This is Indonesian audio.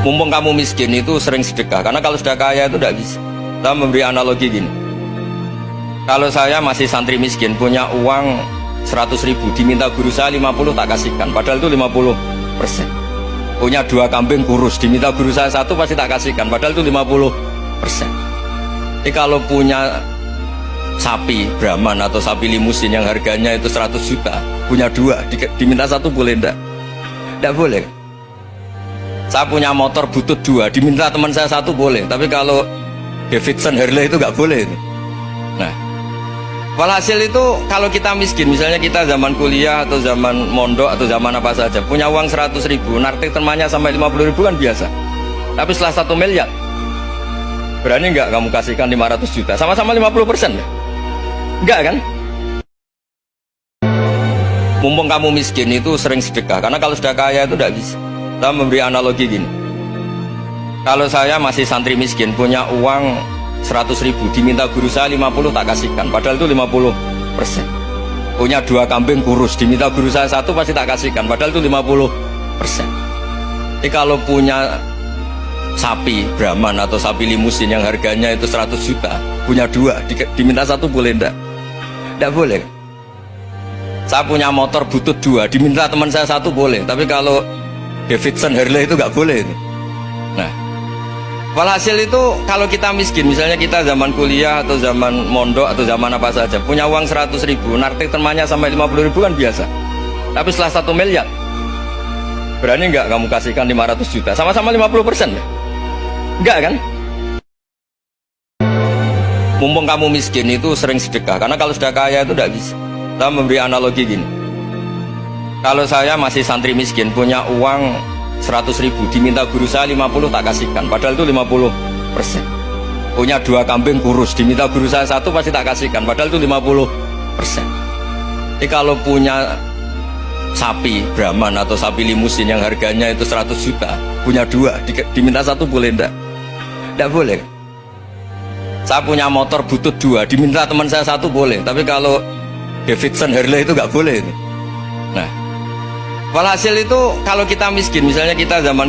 Mumpung kamu miskin itu sering sedekah, karena kalau sudah kaya itu tidak bisa. Kita memberi analogi gini, kalau saya masih santri miskin, punya uang 100.000, diminta guru saya 50 tak kasihkan, padahal itu 50%. Punya 2 kambing kurus, diminta guru saya 1 pasti tak kasihkan, padahal itu 50%. Jadi kalau punya sapi Brahman atau sapi limusin yang harganya itu 100 juta, punya 2, diminta 1 boleh enggak? Enggak boleh. Saya punya motor butut 2, diminta teman saya 1 boleh, tapi kalau Davidson Harley itu nggak boleh. Nah, walhasil itu kalau kita miskin, misalnya kita zaman kuliah atau zaman mondok atau zaman apa saja, punya uang 100.000, narik temannya sampai 50.000 kan biasa. Tapi setelah 1 miliar, berani nggak kamu kasihkan 500 juta? Sama-sama 50% ya? Enggak kan? Mumpung kamu miskin itu sering sedekah, karena kalau sudah kaya itu tidak bisa. Kita memberi analogi gini, kalau saya masih santri miskin, punya uang 100.000, diminta guru saya 50 tak kasihkan, padahal itu 50%. Punya 2 kambing kurus, diminta guru saya 1 pasti tak kasihkan, padahal itu 50%. Jadi kalau punya sapi Brahman atau sapi limusin yang harganya itu 100 juta, punya 2, diminta 1 boleh enggak? Enggak boleh. Saya punya motor butut 2, diminta teman saya 1 boleh, tapi kalau Davidson Harley itu nggak boleh. Nah, walhasil itu kalau kita miskin, misalnya kita zaman kuliah atau zaman mondok atau zaman apa saja, punya uang 100.000, narik temannya sampai 50.000 kan biasa. Tapi setelah 1 miliar, berani nggak kamu kasihkan 500 juta? Sama-sama 50% ya? Enggak kan? Mumpung kamu miskin itu sering sedekah, karena kalau sudah kaya itu tidak bisa. Kita memberi analogi gini, kalau saya masih santri miskin, punya uang 100.000, diminta guru saya 50 tak kasihkan, padahal itu 50%. Punya 2 kambing kurus, diminta guru saya 1 pasti tak kasihkan, padahal itu 50%. Jadi kalau punya sapi Brahman atau sapi limusin yang harganya itu 100 juta, punya 2, diminta 1 boleh enggak? Enggak boleh. Saya punya motor butut 2, diminta teman saya 1 boleh, tapi kalau Davidson Harley itu nggak boleh. Nah, walhasil itu kalau kita miskin, misalnya kita zaman